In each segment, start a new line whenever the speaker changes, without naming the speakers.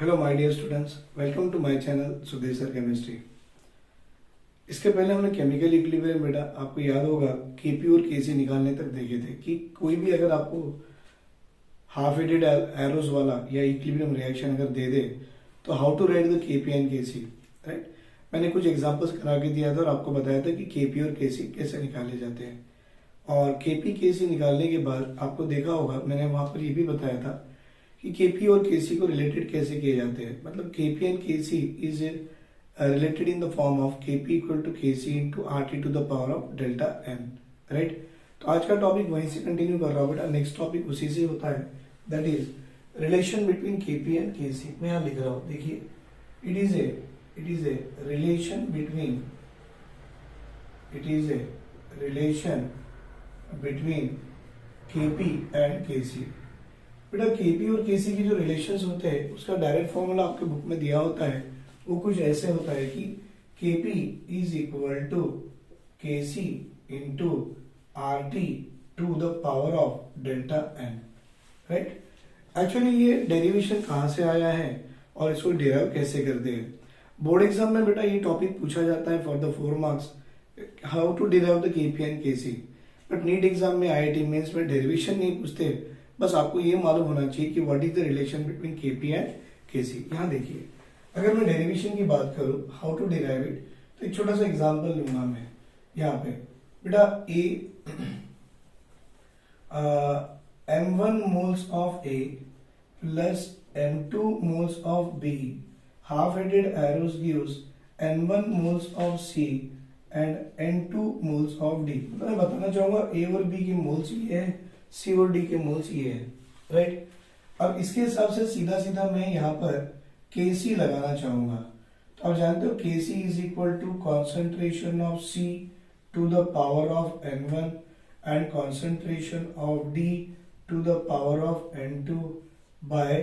Hello my dear students, welcome to my channel Sudhir sir chemistry. इसके पहले हमने chemical equilibrium बेटा आपको याद होगा केपी और केसी निकालने तक देखे थे कि कोई भी अगर आपको हाफ एडेड एरोज वाला या इक्विलिब्रियम रिएक्शन अगर दे दे तो how to write the KP and KC, right. मैंने कुछ एग्जांपल्स करा के दिया था और आपको बताया था कि केपी और केसी कैसे निकाले जाते हैं। और केपी केसी निकालने के बाद आपको देखा होगा मैंने वहां पर ये भी बताया था कि केपी और केसी को रिलेटेड कैसे किए जाते हैं। मतलब KP and KC is related in the form of KP equal to KC into R T to the power of delta N, right. तो आज का टॉपिक वहीं से कंटिन्यू कर रहा हूँ बेटा। नेक्स्ट टॉपिक उसी से होता है, that is relation between KP and KC. मैं यहाँ लिख रहा हूँ, देखिए, it is a relation between KP and KC. बेटा केपी और केसी की जो रिलेशंस होते हैं उसका डायरेक्ट फॉर्मूला आपके बुक में दिया होता है। वो कुछ ऐसे होता है कि KP is equal to KC into R T to the power of delta N, right. Actually ये डेरिवेशन कहाँ से आया है और इसको डिराइव कैसे करते हैं। बोर्ड एग्जाम में बेटा ये टॉपिक पूछा जाता है for the 4 marks, how to derive the KP and KC. But NEET exam में आईआईटी मेंस में डेरिवेशन नहीं पूछते, बस आपको ये मालूम होना चाहिए कि what is the relation between KP and KC. यहाँ देखिए, अगर मैं डेरिवेशन की बात करूं, हाउ टू डिराइव इट, तो एक छोटा सा एग्जांपल लूंगा मैं यहाँ पे। बेटा m1 moles of A plus m2 moles of B half-headed arrows gives n1 moles of C and n2 moles of D। मैं बताना चाहूंगा A और B की मोल्स ये है, सी और डी के मोल्स ये है, राइट। अब इसके हिसाब से सीधा सीधा मैं यहाँ पर केसी लगाना चाहूंगा। तो आप जानते हो KC is equal to concentration of C to the power of n1 and concentration of D to the power of n2 by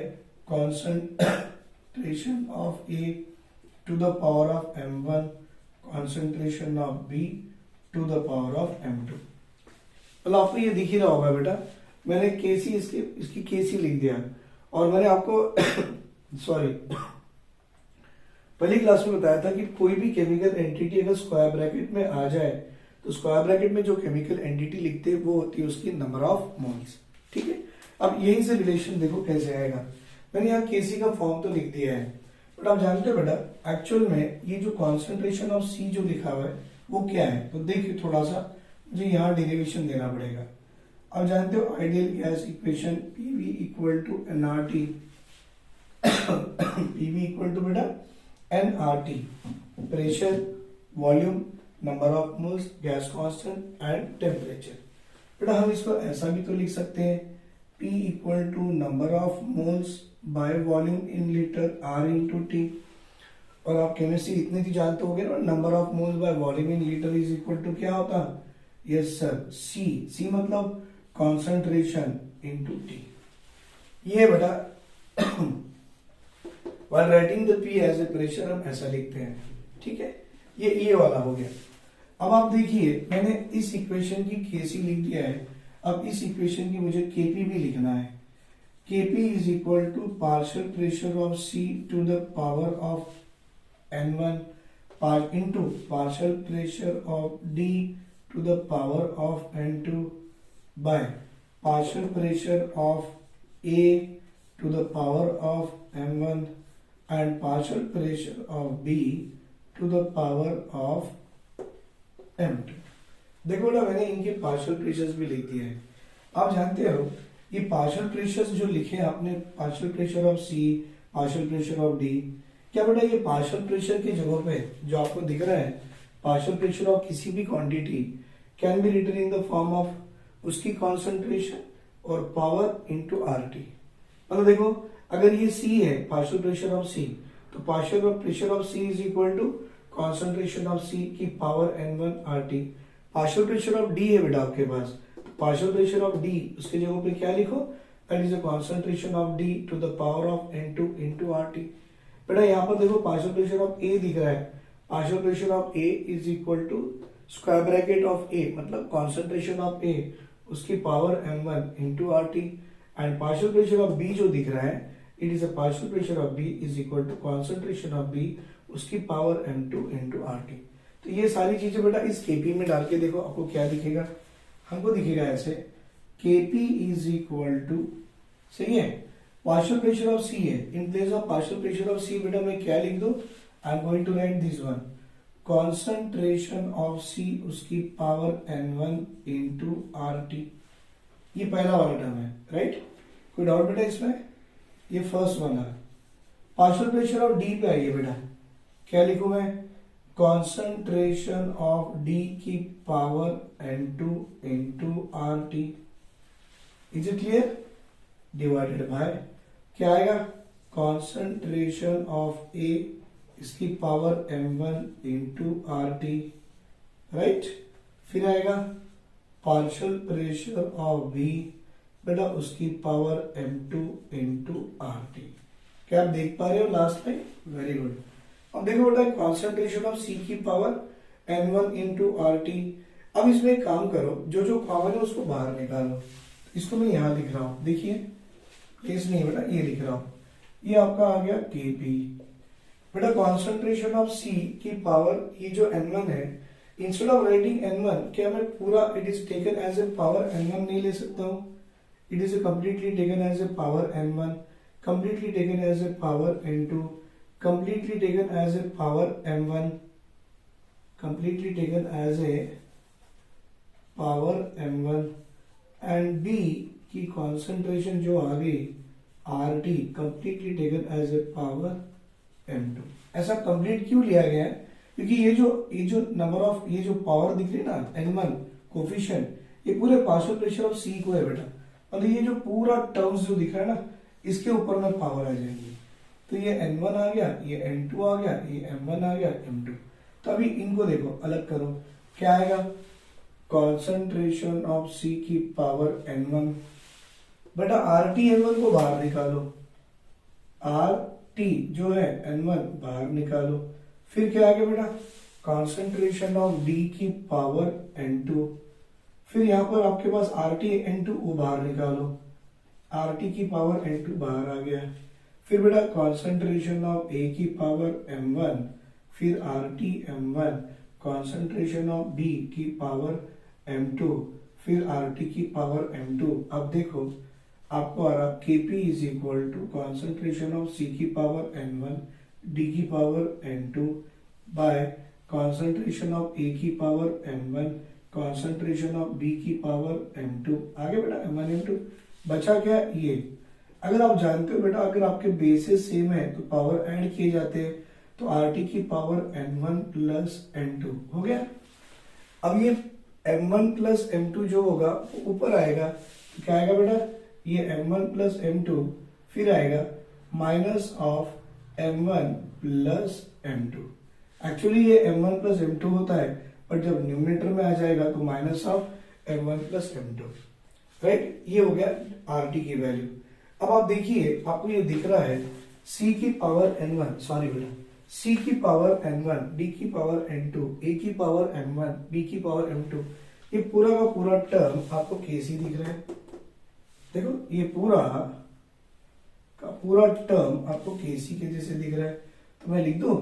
concentration of A to the power of m1 concentration of B to the power of m2। मतलब आपको ये दिख ही रहा होगा बेटा, मैंने केसी इसकी केसी लिख दिया और मैंने आपको सॉरी पहली क्लास में बताया था कि कोई भी केमिकल एंटिटी अगर स्क्वायर ब्रैकेट में आ जाए तो स्क्वायर ब्रैकेट में जो केमिकल एंटिटी लिखते हैं वो होती है उसकी नंबर ऑफ मोल्स, ठीक है। अब यहीं से रिलेशन देखो कैसे आएगा। मैंने यहाँ केसी का फॉर्म तो लिख दिया है, बट आप जानते हो बेटा एक्चुअल में ये जो कॉन्सेंट्रेशन ऑफ सी जो लिखा हुआ है वो क्या है। तो देखिए थोड़ा सा मुझे यहाँ डेरिवेशन देना पड़ेगा। आप जानते हो ideal gas equation PV equal to NRT, PV equal to बेटा NRT, pressure, volume, number of moles, gas constant and temperature. बेटा हम इसको ऐसा भी तो लिख सकते हैं, P equal to number of moles by volume in litre R into T. और आप केमिस्ट्री इतने ही जानते होंगे ना, number of moles by volume in litre is equal to क्या होता है, यस सर, सी मतलब कॉन्सेंट्रेशन इनटू टी। ये बेटा while writing the P as a pressure हम ऐसा लिखते हैं, ठीक है। ये वाला हो गया। अब आप देखिए मैंने इस इक्वेशन की केसी लिख दिया है, अब इस इक्वेशन की मुझे केपी भी लिखना है। KP is equal to partial pressure of C to the power of n1 into partial pressure of D to the power of n2 by partial pressure of A to the power of m1 and partial pressure of B to the power of m2। देखो ना मैंने इनके partial pressures भी लिख दिए हैं। आप जानते हो ये पार्शियल प्रेशर्स जो लिखे हैं आपने, partial pressure of C, partial pressure of D, क्या बेटा ये पार्शियल प्रेशर की जगह पे जो आपको दिख रहा है पार्शियल प्रेशर ऑफ किसी भी quantity can be written in the form of उसकी कॉन्सेंट्रेशन और पावर इंटू आर टी। मतलब देखो अगर ये सी है पार्शियल प्रेशर ऑफ सी, तो partial pressure of C is equal to concentration of C की power n1 R T. Partial pressure of D है बेटा आपके पास, पार्शियल प्रेशर ऑफ डी उसके जगह पे क्या लिखो, that is the concentration of D to the power of n2 into R T. बेटा यहाँ पर देखो पार्शियल प्रेशर ऑफ ए दिख रहा है, partial pressure of A is equal to square bracket of A मतलब कॉन्सेंट्रेशन ऑफ ए उसकी power m1 into R T and partial pressure of B जो दिख रहा है it is a partial pressure of B is equal to concentration of B उसकी power m2 into R T. तो ये सारी चीजें बेटा इस केपी में डाल के देखो आपको क्या दिखेगा, हमको दिखेगा ऐसे केपी इज इक्वल टू, सही है, पार्शियल प्रेशर ऑफ सी है, in place of partial pressure of C बेटा मैं क्या लिख दू, I am going to write this one, concentration of C उसकी power n1 into R T. ये पहला वाला टर्म है, राइट, कोई डाउट बेटा इसमें, ये फर्स्ट वन है। पार्शियल प्रेशर ऑफ डी पे आइए बेटा, क्या लिखूं मैं, कॉन्सेंट्रेशन ऑफ डी की power n2 into R T, is it clear, divided by क्या आएगा, कॉन्सेंट्रेशन ऑफ ए इसकी power m1 into R T, right, फिर आएगा पार्शियल प्रेशर ऑफ बी बेटा उसकी power m2 into R T. क्या आप देख पा रहे हो लास्ट में, वेरी गुड। अब देखो बेटा कॉन्सेंट्रेशन ऑफ सी की power n1 into R T. अब इसमें एक काम करो, जो जो कॉमन है उसको बाहर निकालो, इसको मैं यहां लिख रहा हूं, देखिए प्लीज नहीं बेटा, ये लिख रहा हूं, ये आपका आ गया केपी बेटा, कॉन्सेंट्रेशन ऑफ सी की पावर, ये जो n1 है, इंस्टेड ऑफ राइटिंग n1 क्या मैं पूरा it is taken as a power n1 नहीं ले सकता हूं, it is completely taken as a power n1, completely taken as a power n2, completely taken as a power m1, completely taken as a power m1 and b की concentration जो आ गई RT completely taken as a power m2। ऐसा complete क्यों लिया गया है, क्योंकि ये जो नंबर ऑफ, ये जो पावर दिख रही है ना n1 कोफिशिएंट, ये पूरे पार्शियल प्रेशर ऑफ C को है बेटा, और ये जो पूरा टर्म्स जो दिख रहा है ना, इसके ऊपर में पावर आ जाएंगी। तो ये n1 आ गया, ये n2 आ गया, ये m1 आ गया, m2। तो अभी इनको देखो, अलग करो, क्या आएगा, कॉन्सेंट्रेशन ऑफ C की पावर n1 बेटा, RT n1 को बाहर निकालो, RT जो है n1 बाहर निकालो, फिर क्या आ गया बेटा, कॉन्सेंट्रेशन ऑफ D की पावर n2, फिर यहां पर आपके पास RT n2 वो बाहर निकालो, RT की पावर n2 बाहर आ गया, फिर बेटा कॉन्सेंट्रेशन ऑफ A की पावर m1, फिर RT m1, concentration of B की पावर m2, फिर RT की पावर m2। अब देखो आपको आ रहा Kp is equal to concentration of C की पावर n1, D की power n2 by concentration of A की power m1, concentration of B की पावर m2। आगे बेटा m1 m2 बचा क्या, ये अगर आप जानते हो बेटा, अगर आपके बेसिस सेम है तो पावर ऐड किए जाते हैं, तो RT की पावर n1 प्लस n2 हो गया। अब ये m1 प्लस m2 जो होगा वो ऊपर आएगा, तो क्या आएगा बेटा, ये m1 प्लस m2, फिर आएगा minus of m1 plus m2। Actually ये m1 प्लस m2 होता है, बट जब न्यूमरेटर में आ जाएगा तो minus of m1 plus m2, right. ये हो गया RT की वैल्यू। अब आप देखिए, आपको ये दिख रहा है C की पावर n1, सॉरी बेटा, C की पावर n1, D की पावर n2, A की पावर m1, B की पावर m2, ये पूरा का पूरा टर्म आपको KC दिख रहा है। देखो ये पूरा का पूरा टर्म आपको KC के जैसे दिख रहा है, तो मैं लिख दू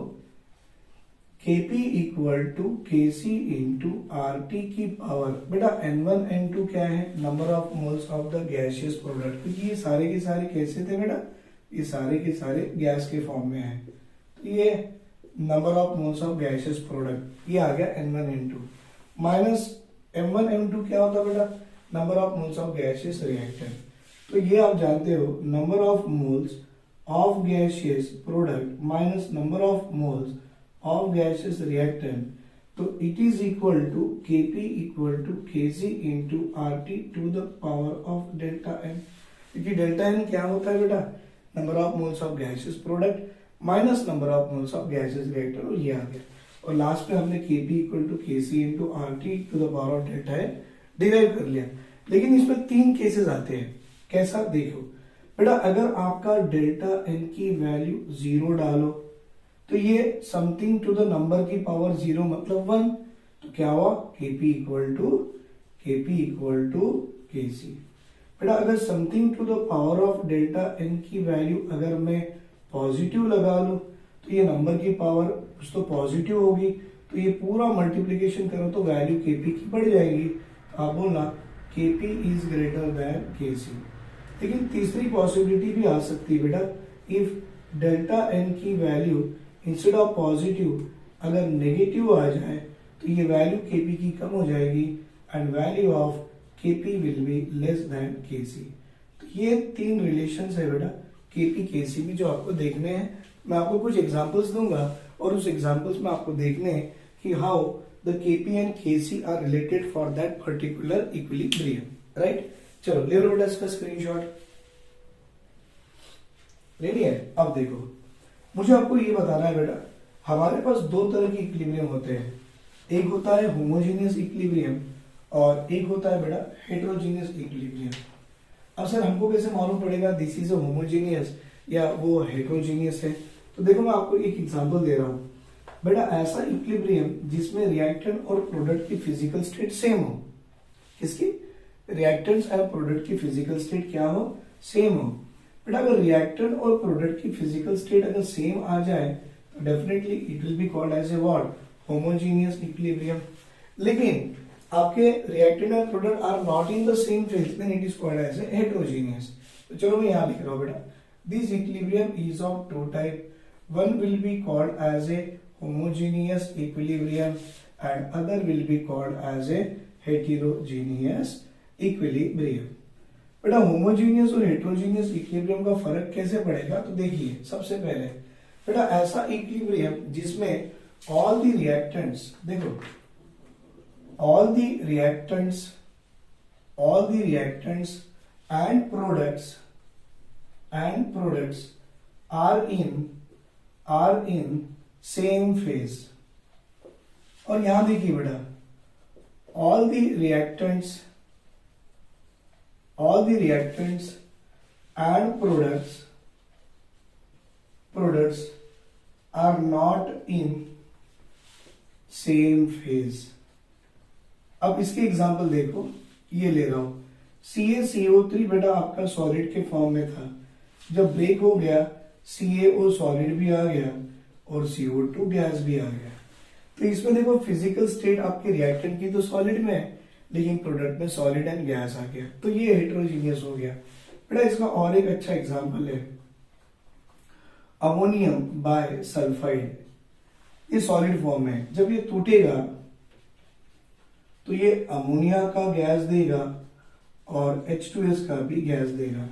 Kp equal to KC into RT की पावर, बेटा n1 n2 क्या है, number of moles of the gaseous product, क्योंकि ये सारे के सारे कैसे थे बेटा, ये सारे के सारे गैस के फॉर्म में है, तो ये number of moles of gaseous product, ये आ गया n1 n2 minus m1 m2 क्या होता बेटा, number of moles of gaseous reactant. तो ये आप जानते हो, number of moles of gaseous product minus number of moles of gaseous reactant, तो it is equal to Kp equal to Kc into RT to the power of delta n। क्योंकि delta n क्या होता है बेटा, number of moles of gaseous product minus number of moles of gaseous reactant, और ये आ गया, और लास्ट में हमने Kp equal to Kc into RT to the power of delta n derive कर लिया। लेकिन इसमें 3 केसेस आते हैं, कैसा देखो बेटा, अगर आपका डेल्टा n की वैल्यू 0 डालो तो ये समथिंग टू द नंबर की पावर 0 मतलब 1, तो क्या हुआ, Kp इक्वल टू Kc। बेटा अगर something to the power of delta N की वैल्यू अगर मैं पॉजिटिव लगा लूं तो ये नंबर की पावर कुछ तो पॉजिटिव होगी, तो ये पूरा मल्टीप्लीकेशन करो तो वैल्यू केपी की बढ़ जाएगी। आप बोलना KP is greater than KC. लेकिन तीसरी पॉसिबिलिटी भी आ सकती है बेटा, इफ डेल्टा एन की वैल्यू इंस्टेड ऑफ पॉजिटिव अगर नेगेटिव आ जाए तो ये वैल्यू केपी की कम हो जाएगी and value of KP will be less than KC. तो ये तीन रिलेशंस है बेटा केपी केसी में जो आपको देखने हैं। मैं आपको कुछ एग्जांपल्स दूंगा और उस एग्जांपल्स में आपको देखने हैं कि how the KP and KC are related for that particular equilibrium. Right, चलो ले लो बेटा इसका स्क्रीनशॉट। रेडी है? अब देखो, मुझे आपको ये बताना है बेटा, हमारे पास दो तरह के इक्विलिब्रियम होते हैं। एक होता है होमोजेनियस इक्विलिब्रियम और एक होता है बेटा हेटेरोजेनियस इक्विलिब्रियम। अब सर हमको कैसे मालूम पड़ेगा दिस इज अ होमोजेनियस या वो हेटेरोजेनियस है? तो देखो मैं आपको एक एग्जांपल दे रहा हूं बेटा, ऐसा इक्विलिब्रियम जिसमें रिएक्टेंट और प्रोडक्ट की फिजिकल स्टेट सेम हो। किसकी? रिएक्टेंट्स एंड प्रोडक्ट की फिजिकल स्टेट क्या हो? सेम हो। बेटा अगर रिएक्टेंट और प्रोडक्ट की फिजिकल स्टेट अगर सेम आ जाए तो definitely it will be called as a what? Homogeneous equilibrium. लेकिन आपके reactant and product are not in the same phase, then it is called as a heterogeneous. तो चलो मैं यहां लिख रहा हूं बेटा, this equilibrium is of two type, one will be called as a homogeneous equilibrium and other will be called as a heterogeneous equilibrium। बेटा homogeneous और हेटेरोजीनियस इक्विलिब्रियम का फर्क कैसे पड़ेगा? तो देखिए, सबसे पहले बेटा ऐसा इक्विलिब्रियम जिसमें ऑल द रिएक्टेंट्स, देखो all the reactants and products are in same phase. और यहां देखिए बेटा, all the reactants and products are not in same phase. अब इसके एग्जांपल देखो, ये ले रहा हूं CaCO3 बेटा आपका सॉलिड के फॉर्म में था, जब ब्रेक हो गया CaO सॉलिड भी आ गया और CO2 गैस भी आ गया। तो इसमें देखो फिजिकल स्टेट आपके रिएक्टेंट की तो सॉलिड में है, लेकिन प्रोडक्ट में सॉलिड एंड गैस आ गया, तो ये हेटेरोजीनियस हो गया। बेटा इसका और एक अच्छा एग्जांपल है अमोनियम बाय सल्फाइड। ये सॉलिड फॉर्म में, जब ये टूटेगा तो ये अमोनिया का गैस देगा और H2S का भी गैस देगा।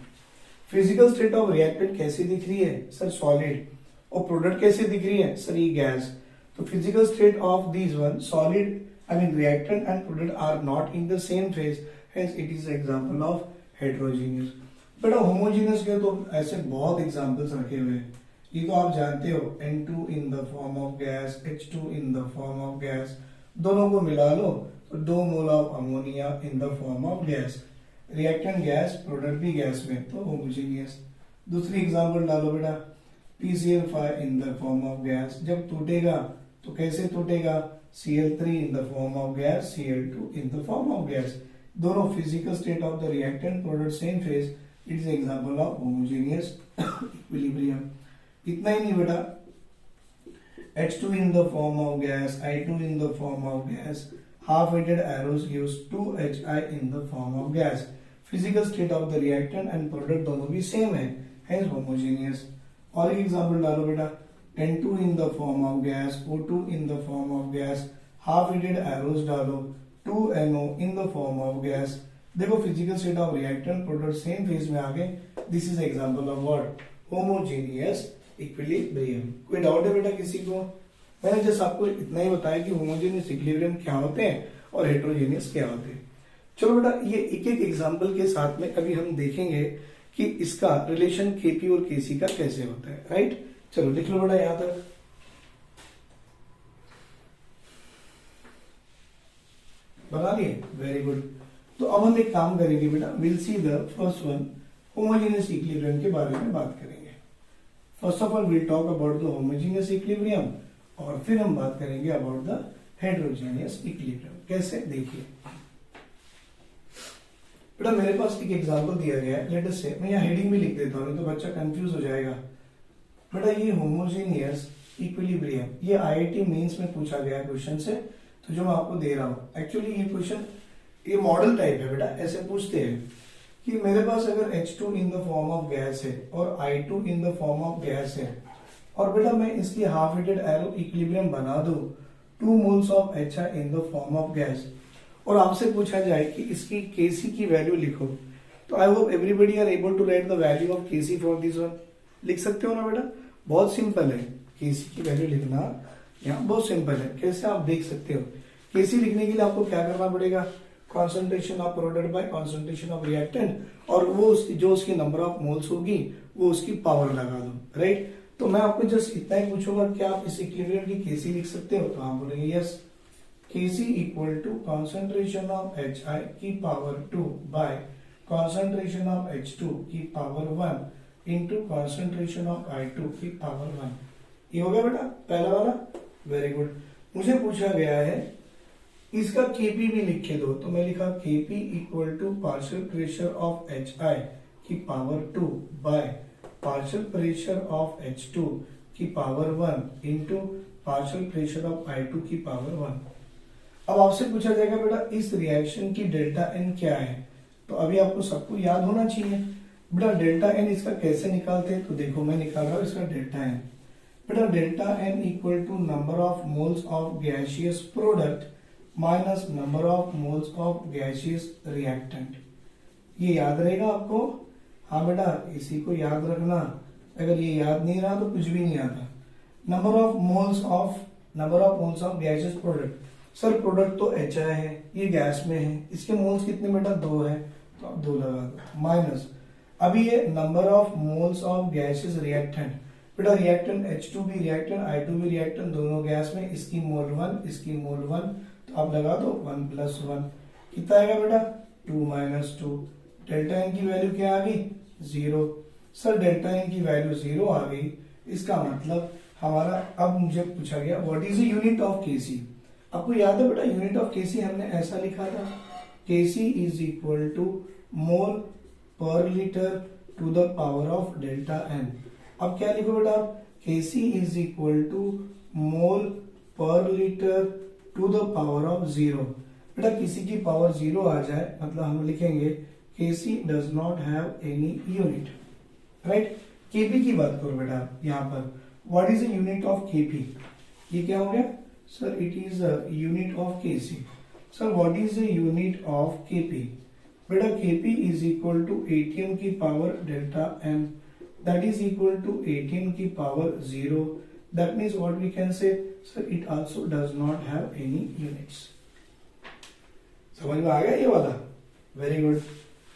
फिजिकल स्टेट ऑफ रिएक्टेंट कैसी दिख रही है? Sir solid. और प्रोडक्ट कैसे दिख रही है? सर ये गैस। तो physical state of these one solid, I mean reactant and product are not in the same phase, hence it is example of heterogeneous. बेटा होमोजीनियस के तो ऐसे बहुत एग्जांपल्स रखे हुए हैं, ये तो आप जानते हो, N2 in the form of gas, H2 in the form of gas, दोनों को मिला लो तो 2 mole of ammonia in the form of gas, reactant gas, product भी गैस में, तो होमोजीनियस। दूसरी एग्जांपल डालो बेटा, PCl5 in the form of gas, जब टूटेगा तो कैसे टूटेगा? Cl3 in the form of gas, Cl2 in the form of gas, दोनों physical state of the reactant product same phase, it is example of homogeneous equilibrium. इतना ही नहीं बेटा, H2 in the form of gas, I2 in the form of gas, half-weighted arrows gives 2HI in the form of gas. Physical state of the reactant and product दोनों भी same है, hence homogeneous। और एक example डालो बेटा, N2 in the form of gas, O2 in the form of gas, half-weighted arrows डालो, 2NO in the form of gas। देखो physical state of reactant product same phase में आ गए, this is example of what? Homogeneous equilibrium. कोई doubt है बेटा किसी को? मैंने जस्ट आपको इतना ही बताया कि होमोजेनियस इक्विलिब्रियम क्या होते हैं और हेटेरोजेनियस क्या होते हैं। चलो बेटा ये एक एक एग्जांपल के साथ में अभी हम देखेंगे कि इसका रिलेशन केपी और केसी का कैसे होता है। राइट, चलो लिख लो बेटा यहां तक। बना लिए? Very good. तो अब हम एक काम करेंगे बेटा, will see the first one, homogeneous equilibrium के बारे में बात करेंगे। First of all will talk about the homogeneous equilibrium और फिर हम बात करेंगे अबाउट द हेटेरोजेनियस इक्विलिब्रियम। कैसे? देखिए, बेटा मेरे पास एक एग्जांपल दिया गया है, लेट अस से, मैं यहाँ हेडिंग भी लिख देता हूँ, तो बच्चा कंफ्यूज हो जाएगा। बेटा ये होमोजेनियस इक्विलिब्रियम, ये आईआईटी मेंस में पूछा गया क्वेश्चन से, तो जो मैं आपको दे रहा हूँ, एक्चुअली ये क्वेश्चन ये मॉडल टाइप है बेटा, ऐसे पूछते हैं कि मेरे पास अगर H2 in the form of gas है और I2 in the form of gas है, और बेटा मैं इसकी हाफ हीटेड एरो इक्विलिब्रियम बना दूं 2 moles of HI in the form of gas, और आपसे पूछा जाए कि इसकी Kc की वैल्यू लिखो, तो I hope everybody are able to write the value of Kc for this one. लिख सकते हो ना बेटा, बहुत सिंपल है, Kc की वैल्यू लिखना यहाँ बहुत सिंपल है। कैसे आप देख सकते हो, Kc लिखने के लिए आपको क्या करना पड़ेगा, concentration of product by concentration of reactant, और वो जो उसकी नंबर ऑफ मोल्स होगी वो उसकी पावर लगा दो, राइट। तो मैं आपको जस्ट इतना ही पूछूंगा कि आप इस इक्विलिब्रियम की Kc लिख सकते हो, तो आप बोलेंगे yes, Kc equal to concentration of HI की power 2 by concentration of H2 की power 1 into concentration of I2 की पावर 1। ये हो गया बेटा पहला वाला, वेरी गुड। मुझे पूछा गया है इसका Kp भी लिख के दो, तो मैं लिखा Kp equal to partial pressure of HI की power 2 by partial pressure of H2 की power 1 into partial pressure of I2 की पावर 1। अब आपसे पूछा जाएगा बेटा इस रिएक्शन की डेल्टा एन क्या है, तो अभी आपको सबको याद होना चाहिए बेटा डेल्टा एन इसका कैसे निकालते हैं, तो देखो मैं निकाल रहा हूं इसका डेल्टा एन। बेटा delta N equal to number of moles of gaseous product minus number of moles of gaseous reactant. ये याद रहेगा आपको, हाँ बेटा इसी को याद रखना, अगर ये याद नहीं रहा तो कुछ भी नहीं आता। Number of moles of gaseous product, sir product तो HI है, ये गैस में है, इसके मोल्स कितने बेटा 2 है, तो आप 2 लगा दो, माइनस अभी ये number of moles of gases reactant, बेटा रिएक्टेंट H2 भी रिएक्टेंट I2 भी रिएक्टेंट, दोनों गैस में, इसकी मोल 1 इसकी मोल 1, तो आप लगा दो 1 प्लस 1, कितना आएगा बेटा 2 माइनस 2। डेल्टा एन की वैल्यू क्या आ गई 0। सर डेल्टा एन की वैल्यू 0 आ गई, इसका मतलब हमारा, अब मुझे पूछा गया what is the unit of Kc। आपको याद है बेटा यूनिट ऑफ Kc हमने ऐसा लिखा था, Kc is equal to mole per litre to the power of delta N. अब क्या लिखो बेटा, Kc is equal to mole per litre to the power of 0। बेटा किसी की पावर 0 आ जाए मतलब हम लिखेंगे Kc does not have any unit, right. Kp की बात करो बेटा यहाँ पर, what is the unit of Kp, ये क्या हो गया sir, it is a unit of Kc। sir what is the unit of Kp, बेटा Kp is equal to Atm की power delta n, that is equal to Atm की power 0, that means what we can say, sir it also does not have any units। समझ में आ गया ये वाला, very good.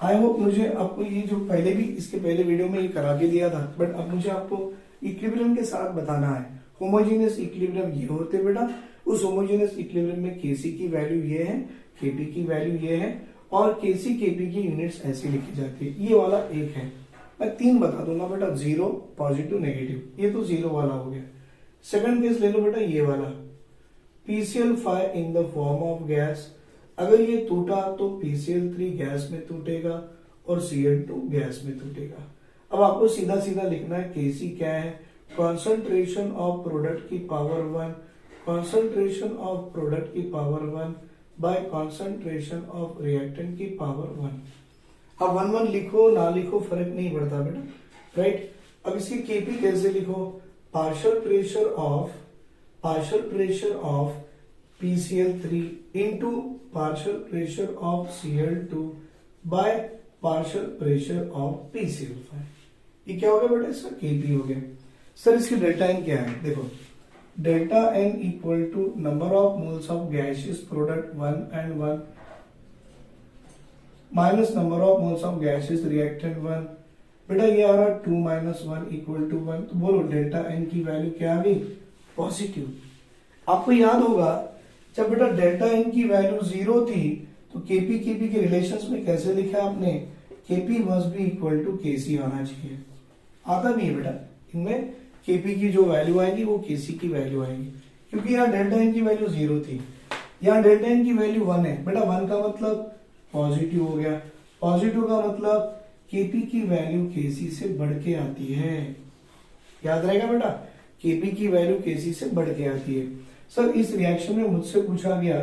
I hope मुझे आपको ये जो पहले भी इसके पहले वीडियो में ये करा के दिया था, बट अब मुझे आपको इक्विलिब्रियम के साथ बताना है। होमोजेनियस इक्विलिब्रियम ये होते बेटा, उस होमोजेनियस इक्विलिब्रियम में Kc की वैल्यू ये है, Kp की वैल्यू ये है, और Kc Kp की यूनिट्स ऐसी लिखी जाती है। ये वाला एक है, मैं 3 बता दूंगा बेटा, 0 पॉजिटिव नेगेटिव, ये तो 0 वाला हो गया। सेकंड केस ले लो बेटा ये वाला, PCl5 in the form of gas, अगर ये टूटा तो PCl3 गैस में टूटेगा और Cl2 गैस में टूटेगा। अब आपको सीधा सीधा लिखना है Kc क्या है, कॉन्सेंट्रेशन ऑफ प्रोडक्ट की पावर 1, कॉन्सेंट्रेशन ऑफ प्रोडक्ट की power 1 bye concentration of reactant की पावर 1। अब 1 1 लिखो ना लिखो फर्क नहीं पड़ता बेटा, राइट। अब इसकी Kp कैसे लिखो, partial pressure of PCl3 into partial pressure of Cl2 bye partial pressure of PCl5। ये क्या हो गया बेटा, इसका Kp हो गया। सर इसकी डेल्टा एन क्या है, देखो delta N equal to number of moles of gaseous product 1 and 1 minus number of moles of gaseous reactant 1। बेटा ये आ रहा 2 माइनस 1 इक्वल टू 1, तो बोलो डेल्टा एन की वैल्यू क्या आ गई, पॉजिटिव। आपको याद होगा जब बेटा डेल्टा एन की वैल्यू 0 थी तो Kp के रिलेशंस में कैसे लिखा आपने, Kp must be equal to Kc आना चाहिए, आता भी है बेटा, इनमें Kp की जो वैल्यू आएगी वो Kc की वैल्यू आएगी, क्योंकि यहाँ डेल्टा एन की वैल्यू 0 थी, यहाँ डेल्टा एन की वैल्यू 1 है बेटा, 1 का मतलब पॉजिटिव हो गया, पॉजिटिव का मतलब Kp की वैल्यू Kc से बढ़ के आती है। याद रहेगा बेटा, Kp की वैल्यू Kc से बढ़ के आती है। सर इस रिएक्शन में मुझसे पूछा गया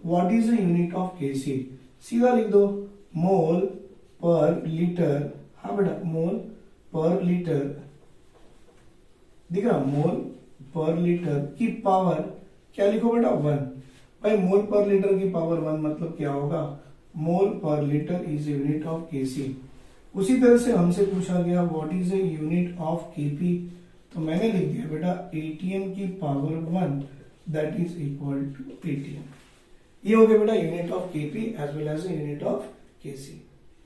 what is the unit of Kc, सीधा लिख दो मोल पर लीटर। हाँ बेटा, मोल पर लीटर, दिख रहा, मोल पर लीटर की पावर क्या लिखो बेटा 1। भाई मोल पर लीटर की पावर 1 मतलब क्या होगा, mole per litre is unit of Kc। उसी तरह से हमसे पूछा गया what is a unit of Kp, तो मैंने लिख दिया बेटा Atm की power 1 that is equal to Atm। ये हो गया बेटा unit of Kp as well as unit of Kc।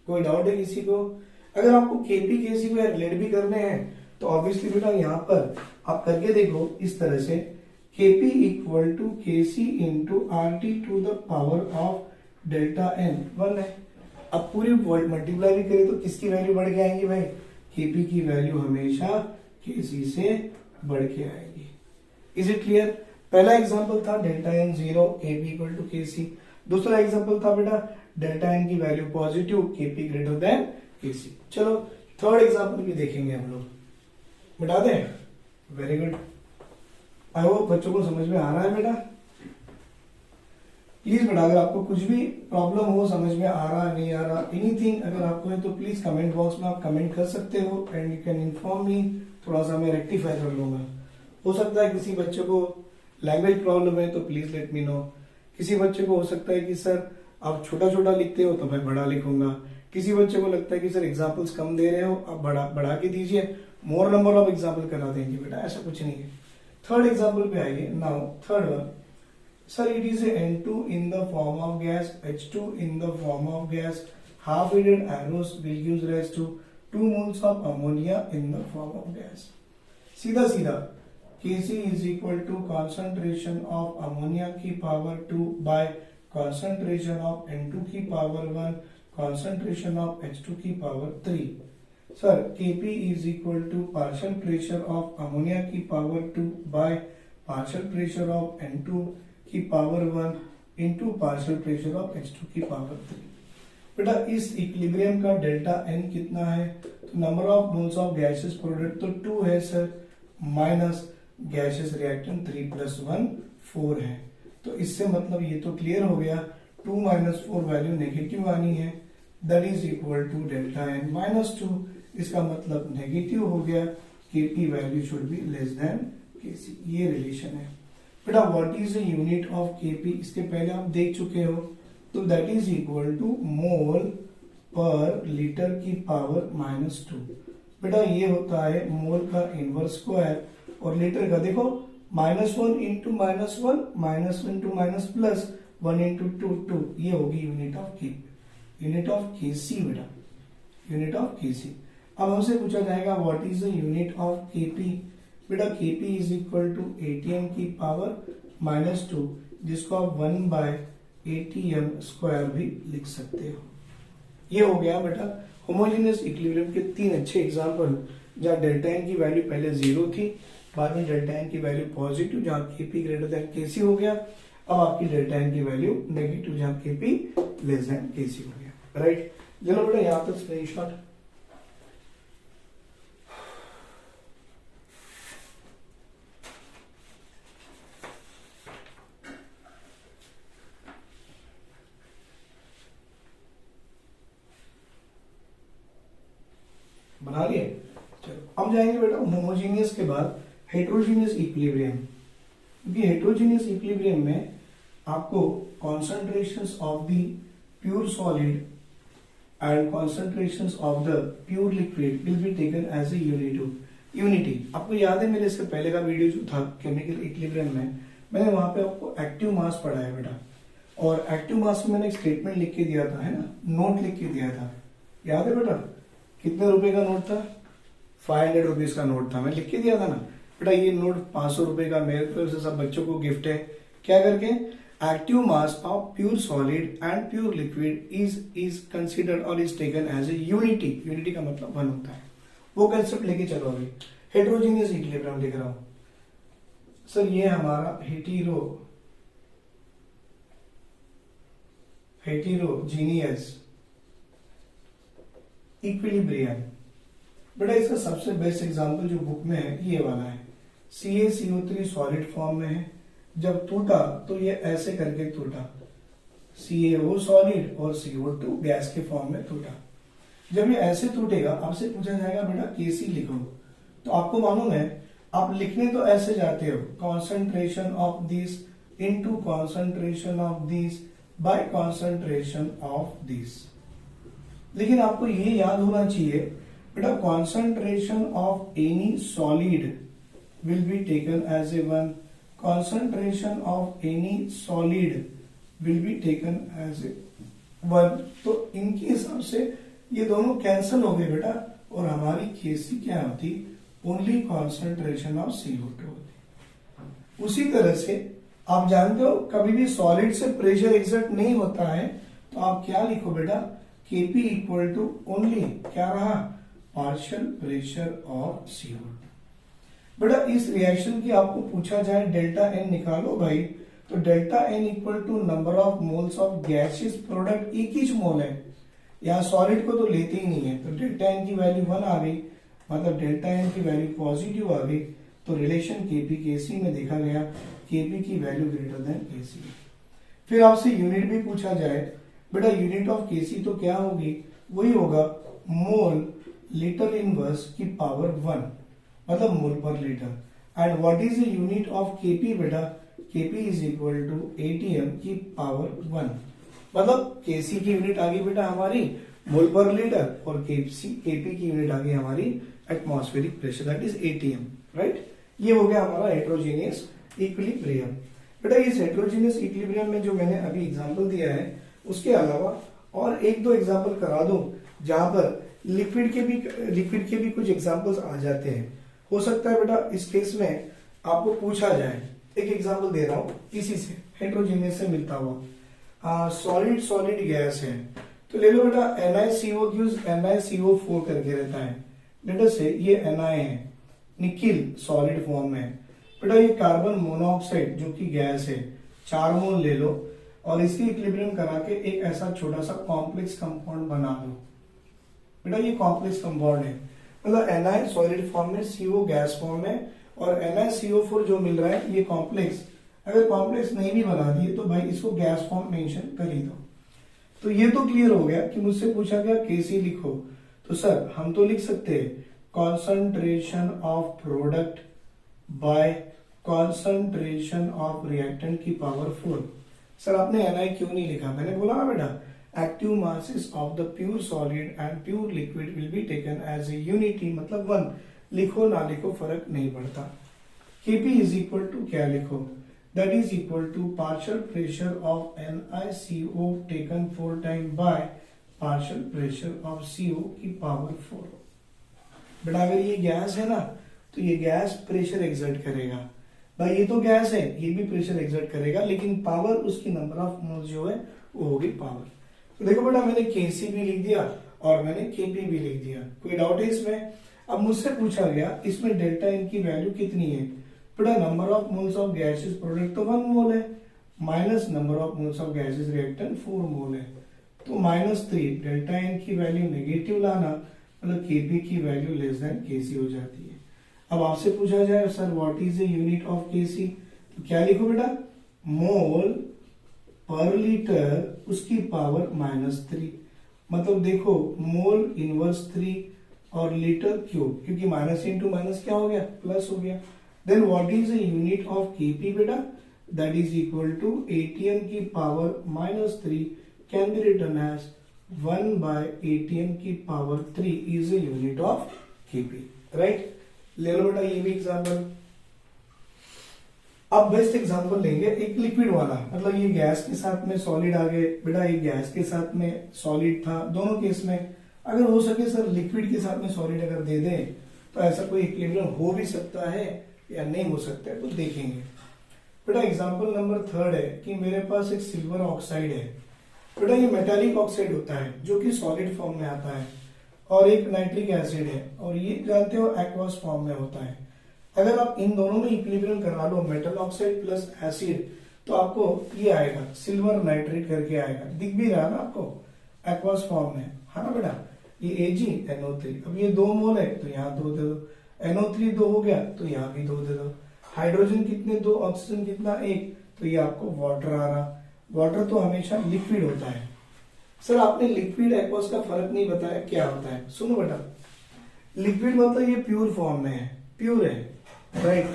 कोई डाउट है किसी को? अगर आपको Kp Kc को रिलेट भी करने हैं तो ऑब्वियसली बेटा यहाँ पर आप करके देखो इस तरह से, Kp equal to Kc into RT to the power of delta n 1 है। अब पूरी मल्टीप्लाई भी करें तो किसकी वैल्यू बढ़ के आएंगी भाई, Kp की वैल्यू हमेशा Kc से बढ़ के आएगी। Is it clear? पहला एग्जांपल था delta n 0, Kp equal to Kc। दूसरा एग्जांपल था बेटा डेल्टा n की value positive, Kp greater than Kc। चलो थर्ड एग्जांपल भी देखेंगे हम लोग, बता दें। वेरी गुड, आई होप बच्चों को समझ में आ रहा है बेटा। प्लीज बेटा अगर आपको कुछ भी प्रॉब्लम हो, समझ में आ रहा नहीं आ रहा, एनीथिंग अगर आपको है तो प्लीज कमेंट बॉक्स में आप कमेंट कर सकते हो and you can inform me, थोड़ा सा मैं रेक्टिफाई कर लूंगा। हो सकता है किसी बच्चे को लैंग्वेज प्रॉब्लम है तो प्लीज लेट मी नो। किसी बच्चे को हो सकता है कि सर आप छोटा छोटा लिखते हो तो मैं बड़ा लिखूंगा। किसी बच्चे को लगता है कि सर एग्जाम्पल्स कम दे रहे हो, आप बढ़ा के दीजिए, मोर नंबर ऑफ एग्जाम्पल करा देंगे बेटा, ऐसा कुछ नहीं है। थर्ड एग्जाम्पल पे आइए now. Third one, sir it is a N2 in the form of gas, H2 in the form of gas, half-headed arrows will give rise to 2 moles of ammonia in the form of gas। सीधा सीधा Kc is equal to concentration of ammonia की power 2 by concentration of N2 की power 1 concentration of H2 की power 3। Sir Kp is equal to partial pressure of ammonia की power 2 by partial pressure of N2 की power 1 into partial pressure of H2 की power 3। बेटा इस equilibrium का delta n कितना है, तो number of moles of gases product तो 2 है sir, minus gases reactant 3 plus 1 4 है। तो इससे मतलब ये तो क्लियर हो गया 2 माइनस 4 वैल्यू नेगेटिव आनी है, that is equal to delta n minus 2। इसका मतलब नेगेटिव हो गया, Kp value should be less than Kc। ये रिलेशन है बेटा। What is the unit of Kp, इसके पहले आप देख चुके हो, तो that is equal to mole per litre की पावर माइनस 2। बेटा ये होता है मोल का इनवर्स स्क्वायर, और लीटर का देखो -1 into -1 minus into minus plus 1 into 2 2, ये होगी unit of Kp, unit of Kc बेटा, यूनिट ऑफ Kc। अब हमसे पूछा जाएगा what is the unit of Kp। बेटा Kp is equal to Atm की पावर -2, जिसको आप 1 बाय Atm स्क्वायर भी लिख सकते हो। ये हो गया बेटा होमोजेनियस इक्विलिब्रियम के 3 अच्छे एग्जांपल, जहां डेल्टा n की वैल्यू पहले 0 थी, बाद में डेल्टा n की वैल्यू पॉजिटिव जहां Kp ग्रेटर देन Kc हो गया, अब आपकी डेल्टा n की वैल्यू नेगेटिव जहां Kp लेस देन Kc हो गया। राइट, चलो बेटा यहां तक स्क्रीनशॉट। बना लिए? चलो अब जाएंगे बेटा होमोजेनियस के बाद हेट्रोजीनियस इक्विलिब्रियम, क्योंकि हेट्रोजीनियस इक्विलिब्रियम में आपको concentrations of the pure solid and concentrations of the pure liquid will be taken as a unity. आपको याद है मेरे इससे पहले का वीडियो जो था केमिकल इक्विलिब्रियम में, मैंने वहां पे आपको एक्टिव मास पढ़ाया बेटा, और एक्टिव मास में मैंने एक स्टेटमेंट लिख के दिया था, है ना, नोट लिख के दिया था, याद है बेटा? कितने रुपए का नोट था? 500 रुपीज का नोट था, मैं लिख के दिया था ना बेटा। ये नोट 500 रुपए का मेरे तरफ से सब बच्चों को गिफ्ट है। क्या करके? Active mass of pure solid and pure liquid is considered और is taken as a unity. Unity का मतलब 1 होता है, वो कंसेप्ट लेके चलो। अभी हेट्रोजीनियस इक्विलिब्रियम लिख रहा हूं सर, ये हमारा हेटेरोजीनियस इक्विलिब्रियम। बेटा इसका सबसे बेस्ट एग्जांपल जो बुक में है ये वाला है। CaCO3 सॉलिड फॉर्म में है, जब टूटा तो ये ऐसे करके टूटा, CaO सॉलिड और CO2 गैस के फॉर्म में टूटा। जब ये ऐसे टूटेगा, आपसे पूछा जाएगा बेटा Kc लिखो, तो आपको मालूम है आप लिखने तो ऐसे जाते हो, concentration of this into concentration of this by concentration of this. लेकिन आपको ये याद होना चाहिए बेटा concentration of any solid will be taken as a one, concentration of any solid will be taken as a one. तो इनके हिसाब से ये दोनों कैंसिल हो गए बेटा, और हमारी Kc क्या होती, ओनली कॉन्सेंट्रेशन ऑफ CO2 होती। उसी तरह से आप जानते हो कभी भी सॉलिड से प्रेशर एक्सर्ट नहीं होता है, तो आप क्या लिखो बेटा, Kp इक्वल टू ओनली क्या रहा, पार्शियल प्रेशर ऑफ CO2। बेटा इस रिएक्शन की आपको पूछा जाए डेल्टा एन निकालो भाई, तो delta N equal to number of moles of gaseous product, एक ही मोल है, यहाँ सॉलिड को तो लेते ही नहीं है, तो डेल्टा एन की वैल्यू 1 आ गई, मतलब डेल्टा एन की वैल्यू पॉजिटिव आ गई, तो रिलेशन Kp Kc में देखा गया Kp की वैल्यू ग्रेटर देन Kc। फिर आपसे यूनिट भी पूछा जाए, बेटा यूनिट ऑफ Kc तो क्या होगी, वही होगा मोल लीटर इनवर्स की पावर 1, मतलब mole per litre. And what is the unit of Kp बेटा, Kp is equal to ATM की पावर 1, मतलब Kc की यूनिट आ गई बेटा हमारी मोल पर लीटर, और Kp की यूनिट आ गई हमारी atmospheric pressure, that is ATM, right. ये हो गया हमारा हेट्रोजीनियस इक्विलिब्रियम। बेटा इस हेट्रोजीनियस इक्विलिब्रियम में जो मैंने अभी एग्जांपल दिया है, उसके अलावा और एक दो एग्जांपल करा दूं जहां पर लिक्विड के भी कुछ एग्जांपल्स आ जाते हैं। हो सकता है बेटा इस केस में आपको पूछा जाए, एक एग्जांपल दे रहा हूं इसी से, हेट्रोजीनियस से मिलता हुआ। सॉलिड गैस है, तो ले लो बेटा NiCO यूज NiCO4 करके रहता है, लेटर से ये Na है, निकिल सॉलिड फॉर्म में है। बेटा ये कार्बन मोनोऑक्साइड जो कि गैस है, 4 मोल ले लो और इसकी इक्विलिब्रियम करा के एक ऐसा छोटा सा कॉम्प्लेक्स कंपाउंड बना लो। बेटा ये कॉम्प्लेक्स कंपाउंड है, मतलब Na सॉलिड फॉर्म में, CO गैस फॉर्म में, और NiCO4 जो मिल रहा है ये कॉम्प्लेक्स। अगर कॉम्प्लेक्स नहीं भी बना दिए तो भाई इसको गैस फॉर्म मेंशन कर ही दो। तो ये तो क्लियर हो गया कि मुझसे पूछा गया Kc लिखो, तो सर हम तो लिख सकते हैं concentration of product by concentration of reactant की पावर 4। सर आपने Na क्यों नहीं लिखा, मैंने बोला ना बेटा active masses of the pure solid and pure liquid will be taken as a unity, मतलब 1, लिखो ना लिखो फर्क नहीं पड़ता। Kp इज इक्वल टू क्या लिखो, that is equal to partial pressure of NiCO taken 4 time by partial pressure of CO की पावर 4। बेटा अगर ये गैस है ना, तो ये गैस प्रेशर एक्सर्ट करेगा, भाई ये तो गैस है, ये भी प्रेशर एक्सर्ट करेगा, लेकिन पावर उसकी नंबर ऑफ मोल्स जो है वो होगी पावर। तो देखो बेटा मैंने Kc भी लिख दिया और मैंने Kp भी लिख दिया, कोई डाउट है इसमें। अब मुझसे पूछा गया इसमें डेल्टा एन की वैल्यू कितनी है, बेटा number of moles of gases product तो 1 मोल है, minus number of moles of gases reactant 4 मोल है, तो -3। डेल्टा एन की वैल्यू नेगेटिव लाना, मतलब Kp की वैल्यू लेस देन Kc हो जाती है। अब आपसे पूछा जाए sir what is the unit of Kc, तो क्या लिखो बेटा, मोल पर लीटर उसकी पावर -3, मतलब देखो मोल इनवर्स 3 और लीटर क्यूब, क्योंकि माइनस इंटू माइनस क्या हो गया, प्लस हो गया। Then what is the unit of Kp बेटा, that is equal to ATM की power -3 can be written as 1 by ATM की power 3 is a unit of Kp, right. ले लो बेटा ये भी एग्जांपल। अब बेस्ट एग्जांपल लेंगे एक लिक्विड वाला, मतलब ये गैस के साथ में सॉलिड आ गए, बेटा ये गैस के साथ में सॉलिड था, दोनों केस में अगर हो सके सर लिक्विड के साथ में सॉलिड अगर दे दें तो ऐसा कोई इक्विलिब्रियम हो भी सकता है या नहीं हो सकता है, तो देखेंगे। बेटा एग्जांपल नंबर 3 है कि मेरे पास एक सिल्वर ऑक्साइड है, बेटा ये मेटालिक ऑक्साइड होता है जो कि सॉलिड फॉर्म में आता है, और एक नाइट्रिक एसिड है और ये जानते हो एक्वस फॉर्म में होता है। अगर आप इन दोनों में इक्विलिब्रियम करा लो मेटल ऑक्साइड प्लस एसिड, तो आपको ये आएगा सिल्वर नाइट्रेट करके आएगा, दिख भी रहा ना आपको एक्वस फॉर्म में, है ना बेटा। ये AgNO3। अब ये 2 मोल है तो यहाँ 2 दे दो, NO3 2 हो गया तो यहाँ भी 2 दे दो। हाइड्रोजन कितने 2, ऑक्सीजन कितना 1, तो ये आपको वाटर आ रहा। वाटर तो हमेशा लिक्विड होता है। सर आपने लिक्विड एक्वस का फर्क नहीं बताया, क्या होता है? सुनो बेटा, लिक्विड मतलब ये प्योर फॉर्म में है, प्योर है, राइट।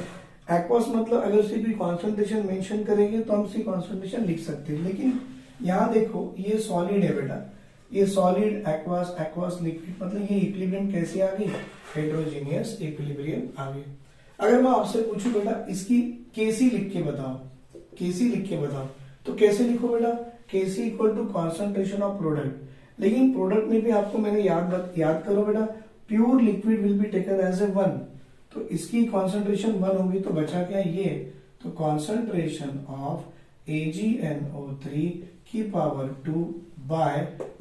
एक्वस मतलब अगर उसकी कोई कॉन्सेंट्रेशन मेंशन करेंगे तो हम उसकी कॉन्सेंट्रेशन लिख सकते हैं, लेकिन यहाँ देखो ये सॉलिड है बेटा, ये सॉलिड एक्वस, एक्वस लिक्विड, मतलब ये इक्विलिब्रियम कैसे आ गई? हेटेरोजेनियस इक्विलिब्रियम आ गई। अगर मैं आपसे पूछूं बेटा इसकी केसी लिख के बताओ, केसी लिख के बताओ, तो कैसे लिखो बेटा? KC equal to concentration of product. लेकिन प्रोडक्ट में भी आपको मैंने याद करो बेटा, pure liquid will be taken as a 1, तो इसकी कॉन्सेंट्रेशन 1 होगी, तो बचा क्या ये? तो कॉन्सेंट्रेशन ऑफ AgNO3 की power 2 by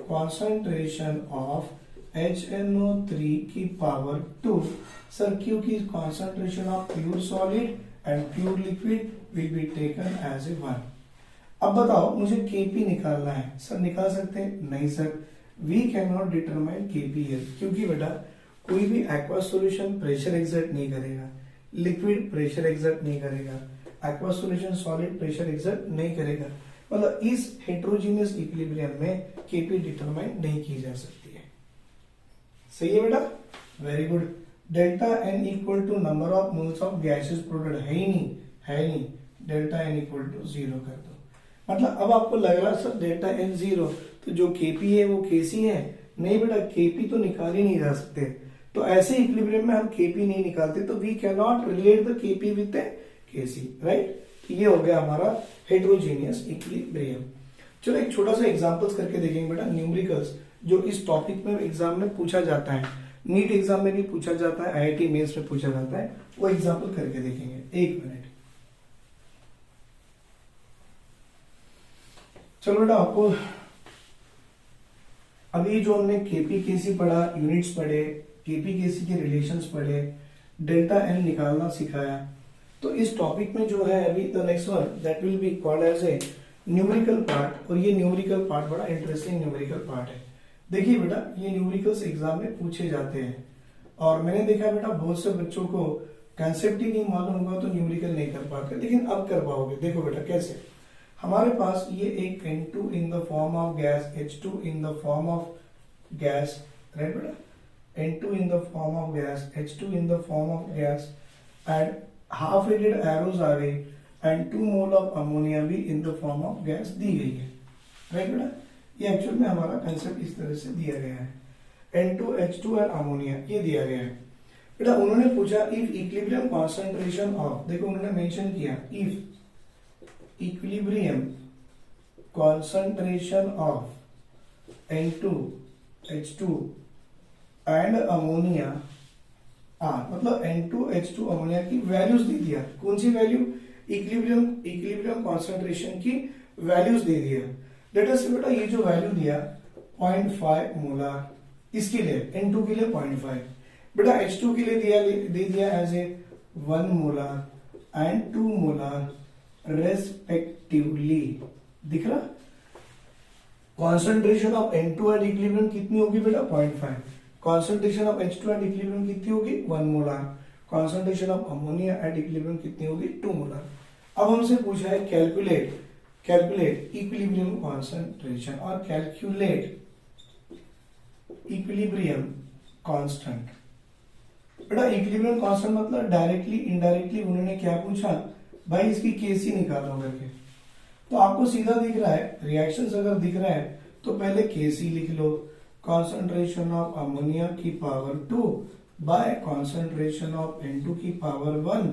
concentration of HNO3 की पावर 2। सर क्योंकि concentration of pure solid and pure liquid will be taken as a 1। अब बताओ मुझे Kp निकालना है। सर निकाल सकते हैं? नहीं sir, we can not determine Kp here, क्योंकि बेटा कोई भी एक्वस सॉल्यूशन प्रेशर एक्सर्ट नहीं करेगा, लिक्विड प्रेशर एक्सर्ट नहीं करेगा, aqueous solution solid pressure exert नहीं करेगा, मतलब इस हेटेरोजेनियस इक्विलिब्रियम में Kp डिटरमाइन नहीं की जा सकती है। सही है बेटा, very good. Delta N equal to number of moles of gases product, है ही नहीं, है ही नहीं, डेल्टा N इक्वल टू 0 कर दो। मतलब अब आपको लग रहा सर डेल्टा N 0, तो जो Kp है वो Kc है? नहीं बेटा, Kp तो निकाल ही नहीं जा सकते, तो ऐसे इक्विलिब्रियम में हम Kp नहीं निकालते, तो we can not relate the Kp with Kc, right. ये हो गया हमारा हेटेरोजेनियस इक्विलिब्रियम। चलो एक छोटा सा एग्जांपल्स करके देखेंगे बेटा, न्यूमेरिकल्स, जो इस टॉपिक में एग्जाम में पूछा जाता है, नीट एग्जाम में भी पूछा जाता है, IIT मेंस में पूछा जाता है, वो एग्जांपल करके देखेंगे। 1 मिनट। चलो बेटा, आपको अभी जो हमने Kp Kc पढ़ा, यूनिट्स पढ़े, Kp Kc के रिलेशंस पढ़े, डेल्टा N निकालना सिखाया, तो इस टॉपिक में जो है अभी the next one that will be called as a numerical part. और ये न्यूमेरिकल पार्ट बड़ा इंटरेस्टिंग न्यूमेरिकल पार्ट है। देखिए बेटा, ये न्यूमेरिकल्स एग्जाम में पूछे जाते हैं, और मैंने देखा बेटा बहुत से बच्चों को कंसेप्ट ही नहीं मालूम होगा तो न्यूमेरिकल नहीं कर पाते, लेकिन अब कर पाओगे। देखो बेटा कैसे, हमारे पास ये एक N2 in the form of gas, H2 in the form of gas, right बेटा, N2 in the form of gas, H2 in the form of gas, and half rated arrows आ गई, and 2 मोल ऑफ अमोनिया भी in the form of gas दी गई है, right बेटा। ये actual में हमारा concept इस तरह से दिया गया है, N2, H2 और अमोनिया ये दिया गया है बेटा। उन्होंने पूछा इफ इक्विलिब्रियम कॉन्सेंट्रेशन ऑफ, देखो उन्होंने मेंशन किया if equilibrium concentration of N2, H2 and ammonia are, मतलब N2, H2 अमोनिया की वैल्यूज दे दिया। कौन सी वैल्यू? इक्विलिब्रियम कॉन्सेंट्रेशन की वैल्यूज दे दिया। लेट अस से बेटा ये जो वैल्यू दिया 0.5 मोलार, इसके लिए N2 के लिए 0.5, बेटा H2 के लिए दे दिया as a 1 molar and 2 molar respectively. दिख रहा? Concentration of N2 at equilibrium कितनी होगी बेटा? 0.5। Concentration of H2 at equilibrium कितनी होगी? 1 molar. Concentration of ammonia at equilibrium कितनी होगी? 2 मोलार। अब हमसे पूछा है कैलकुलेट इक्विलिब्रियम कॉन्सेंट्रेशन और कैलकुलेट इक्विलिब्रियम कांस्टेंट। बेटा इक्विलिब्रियम कांस्टेंट मतलब डायरेक्टली इनडायरेक्टली उन्होंने क्या पूछा भाई, इसकी केसी निकालो करके। तो आपको सीधा दिख रहा है, रिएक्शंस अगर दिख रहा है तो पहले केसी लिख लो, कॉन्सेंट्रेशन ऑफ अमोनिया की power 2 by concentration of N2 की पावर 1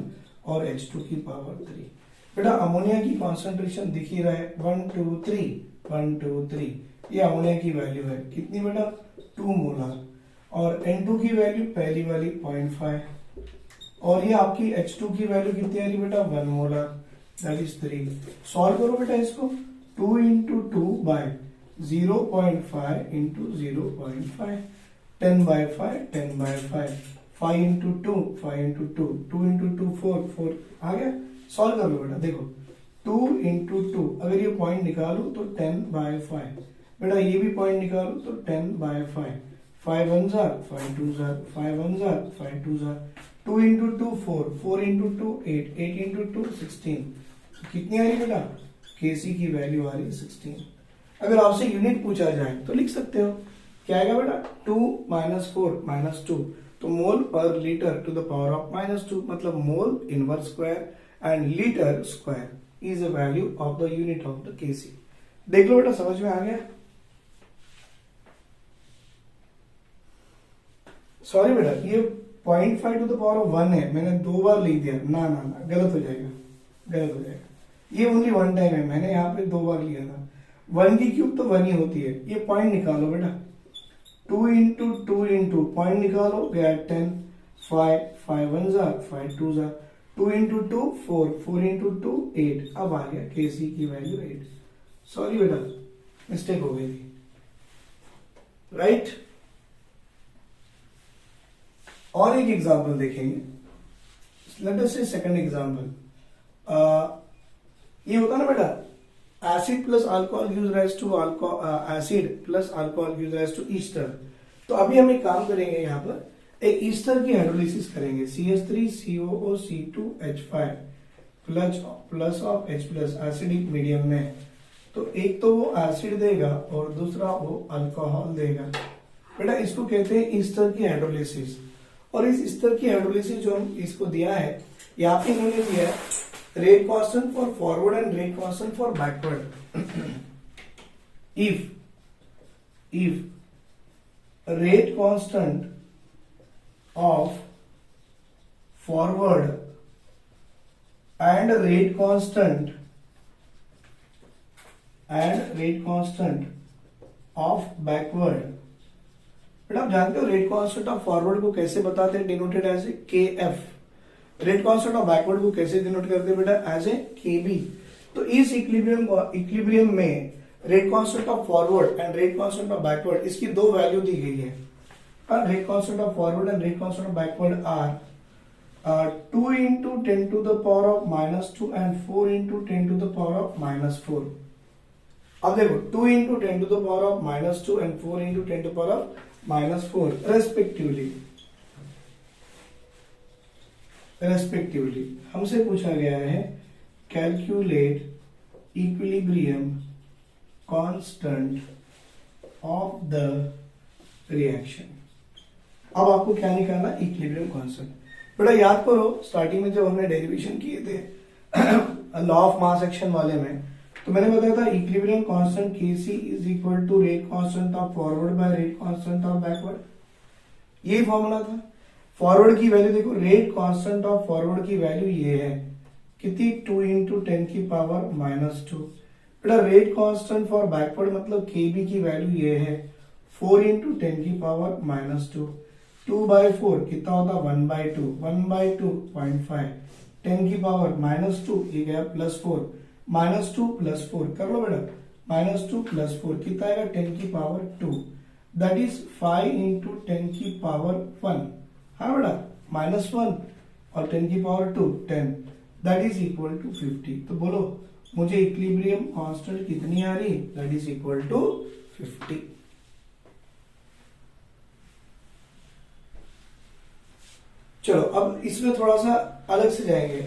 और H2 की पावर 3। बेटा अमोनिया की कॉन्सेंट्रेशन दिख ही रहा है 1 2 3 1 2 3, ये अमोनिया की वैल्यू है कितनी बेटा? 2 मोलार। और N2 की वैल्यू पहली वाली 0.5, और ये आपकी H2 की वैल्यू कितनी आ रही बेटा? 1 मोलार, दैट इज 3। सॉल्व करो बेटा इसको, 2 into 2 by 0.5 into 0.5, 10 by 5 10 by 5, 5 into 2 5 into 2 2 into 2 4 आ गया। सॉल्व कर लो बेटा, देखो 2 इंटू 2, अगर ये पॉइंट निकालू तो 10 by 5, बेटा ये भी पॉइंट निकालू तो 10 by 5, 5 1 jar 5 2 jar 5 1 jar 5 2 jar 2 into 2 4 4 into 2 8 8 into 2 16। कितनी आ रही बेटा? केसी की वैल्यू आ रही है 16। अगर आपसे यूनिट पूछा जाए तो लिख सकते हो, क्या आएगा बेटा? 2 माइनस 4 माइनस 2, तो mole per litre to the power of -2, मतलब mole inverse square and litre square is a value of the unit of the KC. देख लो बेटा, समझ में आ गया? सॉरी बेटा, ये 0.5 टू द पावर ऑफ 1 है, मैंने 2 बार लिख दिया। ना ना ना, गलत हो जाएगा, गलत हो जाएगा। ये ओनली 1 टाइम है, मैंने यहाँ पे 2 बार लिया था। 1 की क्यूब तो 1 ही होती है। ये पॉइंट निकालो बेटा, 2 इंटू 2 इंटू पॉइंट निकालो, गया 10 5 5 1 जार 5 2 जार 2 इंटू 2 4 4 इंटू 2 8। अब आ गया केसी की वैल्यू 8। सॉरी बेटा, मिस्टेक हो गई थी, राइट। और एक एग्जांपल देखेंगे, लेट अस से सेकंड एग्जांपल। ये होता ना बेटा, acid plus alcohol gives rise to acid plus alcohol gives rise to ester. तो अभी हम एक काम करेंगे, यहाँ पर एक ईस्टर की हाइड्रोलिसिस करेंगे। CH3COO-C2H5 plus of H plus acidic medium में। तो एक तो वो एसिड देगा और दूसरा वो अल्कोहल देगा। बेटा इसको कहते हैं ईस्टर की हाइड्रोलिसिस। और इस ईस्टर की हाइड्रोलिसिस जो हम इसको दिया है, यहाँ पे इन्होंने दिया है rate constant for forward and rate constant for backward. If rate constant of forward and rate constant of backward। बेटा आप जानते हो रेट कांस्टेंट ऑफ फॉरवर्ड को कैसे बताते हैं? Denoted as a KF। Rate constant of backward को कैसे डिनोट करते हैं बेटा? As a KB। तो इस इक्विलिब्रियम में rate constant of forward and rate constant of backward, इसकी दो वैल्यू दी गई है। Rate constant of forward and rate constant of backward are 2 into 10 to the power of -2 and 4 into 10 to the power of -4। अब देखो 2 into 10 to the power of -2 and 4 into 10 to the power of -4 respectively हमसे पूछा गया है calculate equilibrium constant of the reaction. अब आपको क्या निकालना? Equilibrium constant. बेटा याद करो, स्टार्टिंग में जब हमने डेरिवेशन किए थे लॉ ऑफ मास एक्शन वाले में, तो मैंने बताया था equilibrium constant Kc is equal to rate constant of forward by rate constant of backward. यही फॉर्मूला था। फॉरवर्ड की वैल्यू देखो, रेट कांस्टेंट ऑफ फॉरवर्ड की वैल्यू ये है कितनी? 2 into 10 की पावर -2। बेटा रेट कांस्टेंट फॉर बैकवर्ड मतलब Kb की वैल्यू ये है 4 into 10 की पावर -2। 2/4 कितना होता? 1/2। 1/2 0.5। 10 की पावर -2, ये गया +4। -2 + 4 कर लो बेटा, -2 + 4 कितना आएगा? 10 की पावर 2। दैट इज 5 into 10 की पावर 1। हाँ बेटा, -1 और 10 की power 2 10, that is equal to 50। तो बोलो मुझे इक्विलिब्रियम कांस्टेंट कितनी आ रही? That is equal to 50। चलो अब इसमें थोड़ा सा अलग से जाएंगे।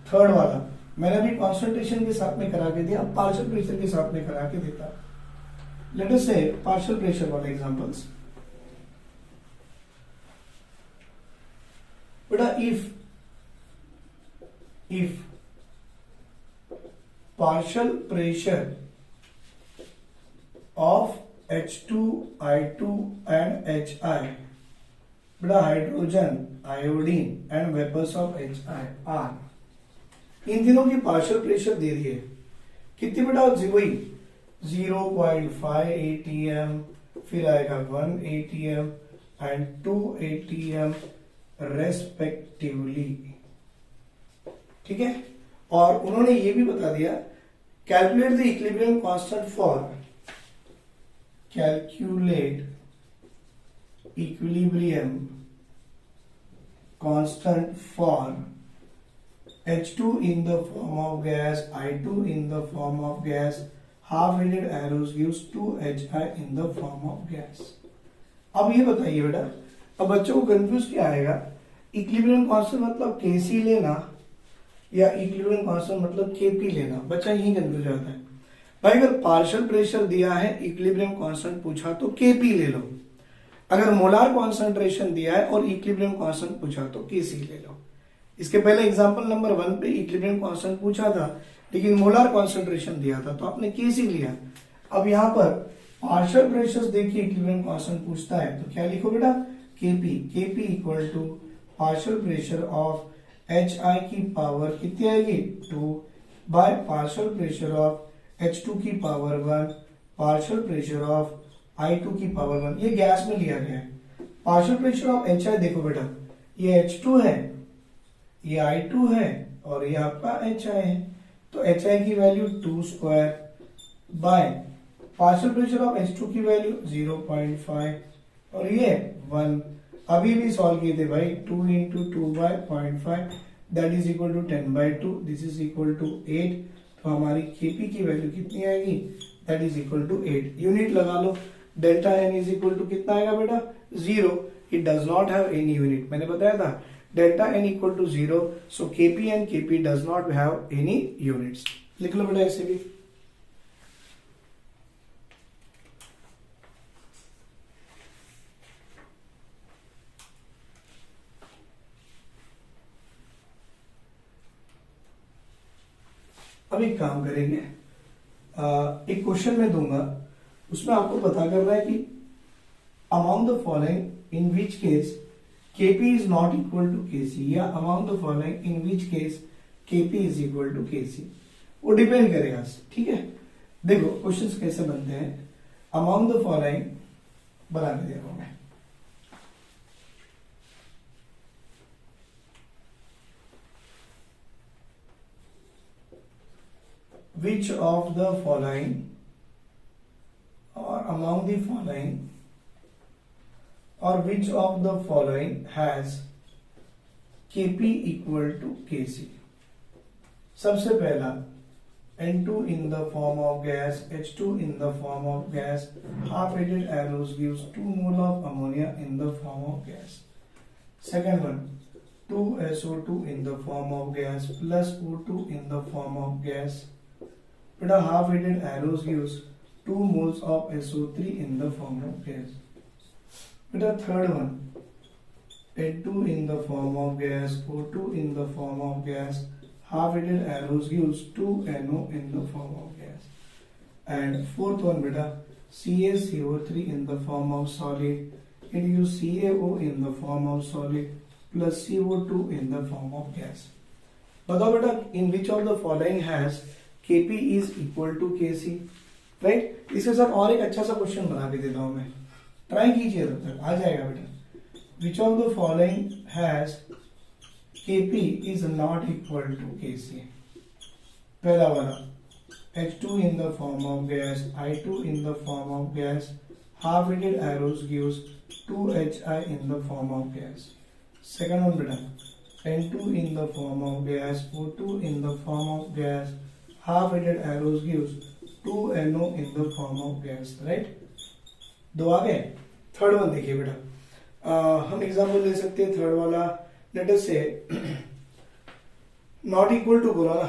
थर्ड वाला मैंने अभी कॉन्सेंट्रेशन के साथ में करा के दिया, पार्शियल प्रेशर के साथ में करा के देता। Let us see partial pressure वाले एग्जांपल्स। बेटा if partial pressure of H2, I2 and HI, बेटा hydrogen, iodine and vapours of HI are, इन तीनों की पार्शियल प्रेशर दे दिए कितनी बेटा? वही 0.5 atm, फिर आएगा 1 atm एंड 2 atm रेस्पेक्टिवली। ठीक है, और उन्होंने ये भी बता दिया calculate the equilibrium constant for, calculate equilibrium constant for H2 in the form of gas, I2 in the form of gas, half-headed arrows gives 2HI in the form of gas। अब ये बताइए बेटा, अब बच्चों को कंफ्यूज क्या आएगा, equilibrium constant मतलब Kc लेना या इक्विलिब्रियम कांस्टेंट मतलब Kp लेना, बच्चा यही कंफ्यूज आता है। भाई अगर पार्शियल प्रेशर दिया है, इक्विलिब्रियम कांस्टेंट पूछा तो Kp ले लो, अगर मोलार कॉन्सेंट्रेशन दिया है और इक्विलिब्रियम कांस्टेंट पूछा तो Kc ले लो। इसके पहले एग्जांपल नंबर 1 पे इक्विलिब्रियम कांस्टेंट पूछा था लेकिन मोलार कॉन्सेंट्रेशन दिया था तो आपने Kc लिया। अब यहाँ पर पार्शियल प्रेशर देखिए इक्विलिब्रियम कांस्टेंट पूछता है तो क्या लिखो बेटा, Kp equal to partial pressure of Hi की पावर कितनी आएगी 2 by partial pressure of H2 की power 1 partial pressure of I2 की पावर 1। ये गैस में लिया गया है। पार्शियल प्रेशर ऑफ Hi देखो बेटा, ये H2 है, ये I2 है और ये आपका Hi है, तो Hi की value 2 square by partial pressure of H2 की वैल्यू 0.5 और ये 1। अभी भी सॉल्व किए थे भाई, 2 into 2 by 0.5 that is equal to 10/2, this is equal to 8। तो हमारी Kp की वैल्यू कितनी आएगी, that is equal to 8। Unit लगा लो, delta N is equal to कितना आएगा बेटा 0, it does not have any unit, मैंने बताया था delta N equal to 0, so Kp and Kp does not have any units. लिख लो बेटा ऐसे भी। अब एक काम करेंगे, एक क्वेश्चन में दूंगा, उसमें आपको पता करना है कि among the following in which case Kp is not equal to Kc या among the following in which case Kp is equal to Kc, वो डिपेंड करेगा, ठीक है। देखो क्वेश्चंस कैसे बनते हैं, अमॉन्ग द फॉलोइंग बना के दे रहा हूं मैं। Which of the following or among the following or which of the following has Kp equal to Kc? सबसे पहला N2 in the form of gas, H2 in the form of gas, half-headed arrows gives 2 mole of ammonia in the form of gas. Second one, 2SO2 in the form of gas plus O2 in the form of gas. But a half-headed arrows gives 2 moles of SO3 in the form of gas. But a third one, N2 in the form of gas, O2 in the form of gas, half-headed arrows gives 2 NO in the form of gas. And fourth one, beta, CaCO3 in the form of solid, it gives CaO in the form of solid plus CO2 in the form of gas. बताओ बेटा, in which of the following has Kp is equal to Kc, right. इसके साथ और एक अच्छा सा question बना के देता हूं मैं, ट्राई कीजिए तब तक आ जाएगा बेटा। Which of the following has Kp is not equal to Kc, पहला वाला H2 in the form of gas, I2 in the form of gas, half-headed arrows gives 2Hi in the form of gas. Second one बेटा, N2 in the form of gas, O2 in the form of gas, half-headed arrows gives 2NO in the form of gas, right? दो आ गए। Third one देखिए बेटा, हम example ले सकते हैं third वाला, लेट अस से नॉट इक्वल टू बोला ना,